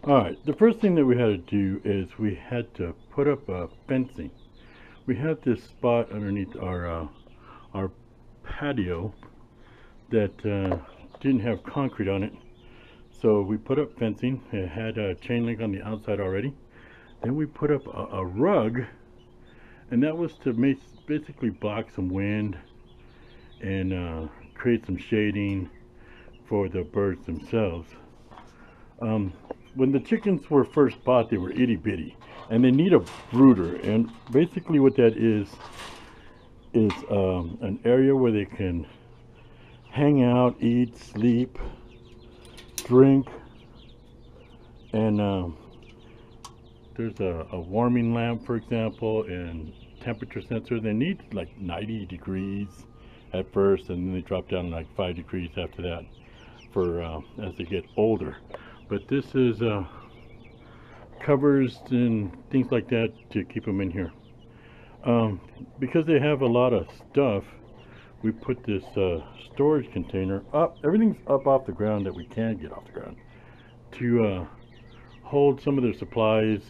Alright, the first thing that we had to do is we had to put up fencing. We have this spot underneath our patio that didn't have concrete on it. So we put up fencing. It had a chain link on the outside already. Then we put up a rug, and that was to basically block some wind and create some shading for the birds themselves. Um, when the chickens were first bought, they were itty bitty, and they need a brooder. And basically, what that is an area where they can hang out, eat, sleep, drink, and there's a warming lamp, for example, and temperature sensor. They need like 90 degrees at first, and then they drop down like 5 degrees after that for as they get older. But this is covers and things like that to keep them in here. Because they have a lot of stuff, we put this storage container up. Everything's up off the ground that we can get off the ground to hold some of their supplies,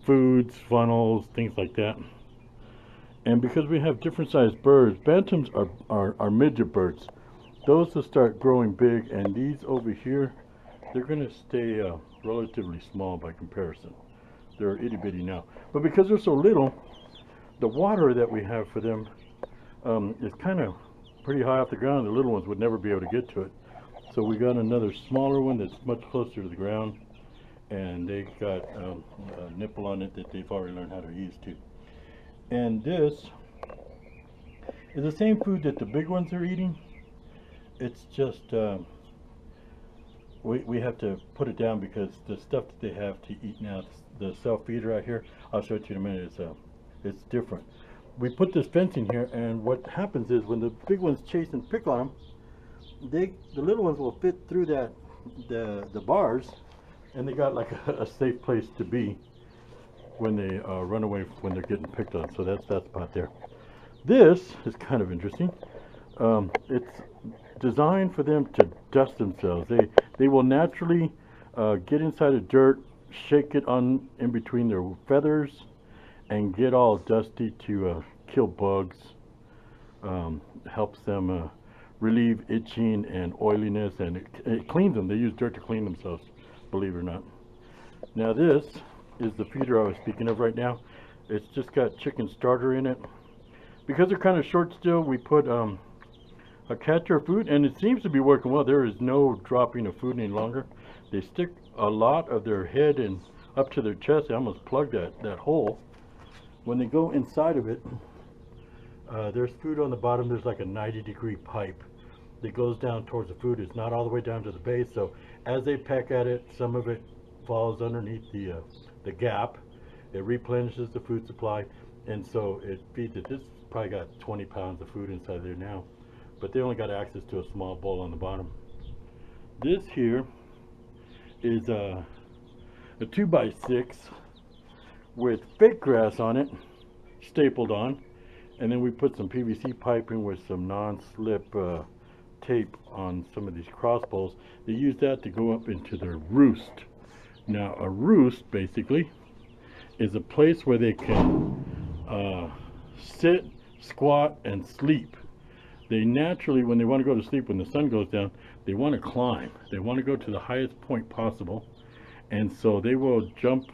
foods, funnels, things like that. And because we have different sized birds, bantams are midget birds. Those will start growing big, and these over here, they're going to stay relatively small by comparison. They're itty bitty now. But because they're so little, the water that we have for them is kind of pretty high off the ground. The little ones would never be able to get to it. So we got another smaller one that's much closer to the ground, and they got a nipple on it that they've already learned how to use to. And this is the same food that the big ones are eating. It's just we have to put it down because the stuff that they have to eat now, the self-feeder out here, I'll show it to you in a minute, it's different. We put this fence in here, and what happens is when the big ones chase and pick on them, the little ones will fit through the bars, and they got like a safe place to be when they run away when they're getting picked on. So that's that spot there. This is kind of interesting. It's designed for them to dust themselves. They will naturally get inside the dirt, shake it on in between their feathers, and get all dusty to kill bugs. Helps them relieve itching and oiliness, and it cleans them. They use dirt to clean themselves, believe it or not. Now this is the feeder I was speaking of right now. It's just got chicken starter in it. Because they're kind of short still, we put a catcher of food, and it seems to be working well. There is no dropping of food any longer. They stick a lot of their head in up to their chest. They almost plug that hole. When they go inside of it, there's food on the bottom. There's like a 90-degree pipe that goes down towards the food. It's not all the way down to the base, so as they peck at it, some of it falls underneath the gap. It replenishes the food supply, and so it feeds it. This probably got 20 pounds of food inside there now, but they only got access to a small bowl on the bottom. This here is a 2x6 with fake grass on it, stapled on, and then we put some PVC piping with some non-slip tape on some of these cross poles. They use that to go up into their roost. Now a roost basically is a place where they can sit, squat, and sleep. They naturally, when they want to go to sleep, when the sun goes down, they want to climb. They want to go to the highest point possible, and so they will jump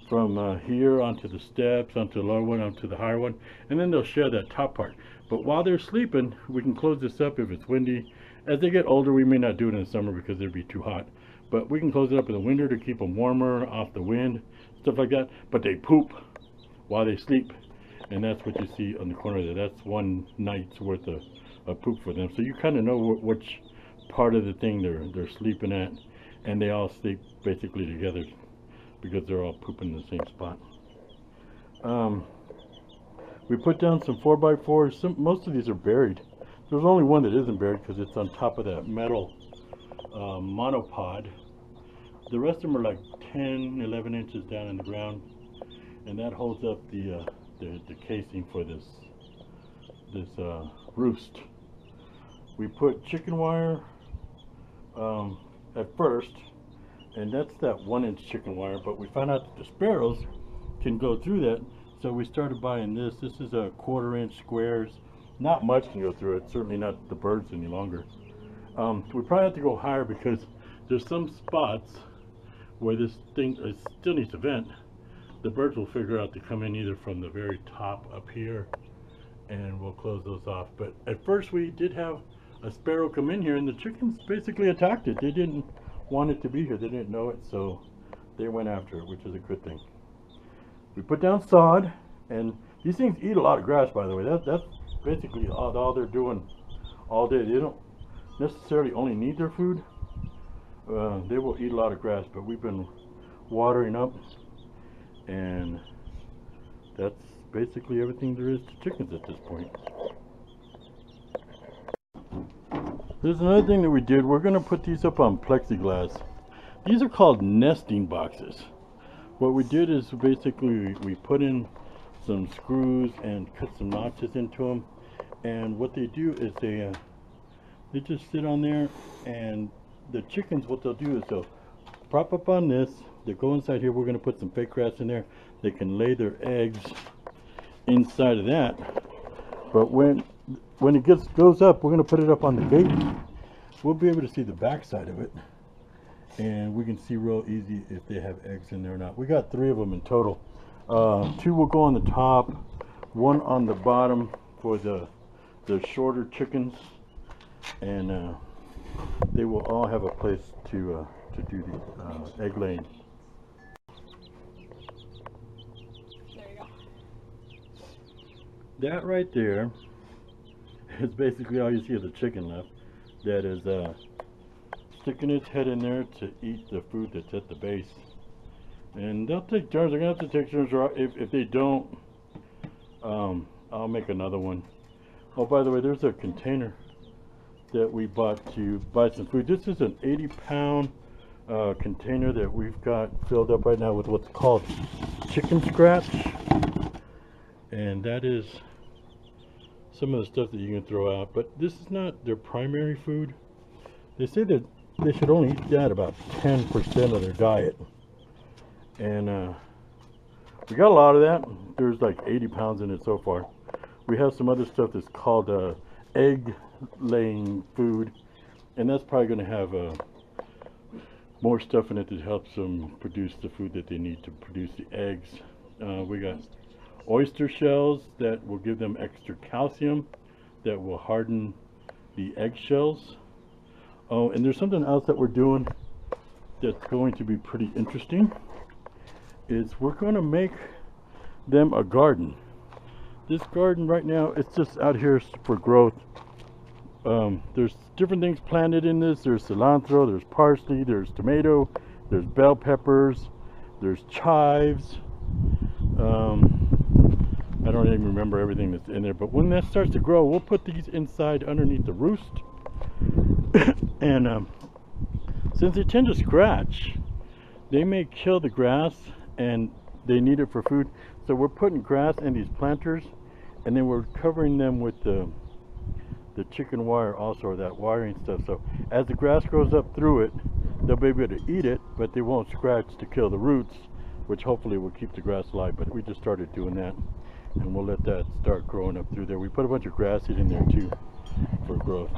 from here onto the steps, onto the lower one, onto the higher one, and then they'll share that top part. But while they're sleeping, we can close this up if it's windy. As they get older, we may not do it in the summer because it'd be too hot, but we can close it up in the winter to keep them warmer, off the wind, stuff like that. But they poop while they sleep, and that's what you see on the corner there. That's one night's worth of poop for them. So you kind of know which part of the thing they're sleeping at, and they all sleep basically together because they're all pooping in the same spot. We put down some 4x4s. Most of these are buried. There's only one that isn't buried because it's on top of that metal monopod. The rest of them are like 10, 11 inches down in the ground, and that holds up the casing for this roost. We put chicken wire at first, and that's that 1-inch chicken wire, but we found out that the sparrows can go through that, so we started buying this. This is a 1/4-inch squares. Not much can go through it, certainly not the birds any longer. We probably have to go higher because there's some spots where this thing still needs to vent. The birds will figure out to come in either from the very top up here, and we'll close those off. But at first we did have a sparrow come in here, and the chickens basically attacked it. They didn't want it to be here. They didn't know it, so they went after it, which is a good thing. We put down sod, and these things eat a lot of grass, by the way. That's basically all they're doing all day. They don't necessarily only need their food. They will eat a lot of grass, but we've been watering up, and that's basically everything there is to chickens at this point. There's another thing that we did. We're going to put these up on plexiglass. These are called nesting boxes. What we did is basically we put in some screws and cut some notches into them, and what they do is they just sit on there, and the chickens, what they'll do is they'll prop up on this. They go inside here. We're going to put some fake grass in there. They can lay their eggs inside of that, but when it goes up, we're going to put it up on the gate. We'll be able to see the back side of it, and we can see real easy if they have eggs in there or not. We got 3 of them in total. 2 will go on the top, 1 on the bottom for the shorter chickens, and they will all have a place to do the egg laying. There you go. That right there is basically all you see of the chicken left. That is sticking its head in there to eat the food that's at the base. And they'll take turns. They're going to have to take turns. If they don't, I'll make another one. Oh, by the way, there's a container that we bought to buy some food. This is an 80-pound container that we've got filled up right now with what's called chicken scratch. And that is some of the stuff that you can throw out. But this is not their primary food. They say that they should only eat that about 10% of their diet. And we got a lot of that. There's like 80 pounds in it so far. We have some other stuff that's called egg laying food, and that's probably going to have more stuff in it that helps them produce the food that they need to produce the eggs. We got oyster shells that will give them extra calcium that will harden the eggshells. Oh, and there's something else that we're doing that's going to be pretty interesting. Is we're going to make them a garden. This garden right now, it's just out here for growth. There's different things planted in this. There's cilantro, there's parsley, there's tomato, there's bell peppers, there's chives. I don't even remember everything that's in there, but when that starts to grow, we'll put these inside underneath the roost. And since they tend to scratch, they may kill the grass, and they need it for food. So we're putting grass in these planters, and then we're covering them with the chicken wire also, or that wiring stuff. So as the grass grows up through it, they'll be able to eat it, but they won't scratch to kill the roots, which hopefully will keep the grass alive. But we just started doing that, and we'll let that start growing up through there. We put a bunch of grass seed in there too for growth.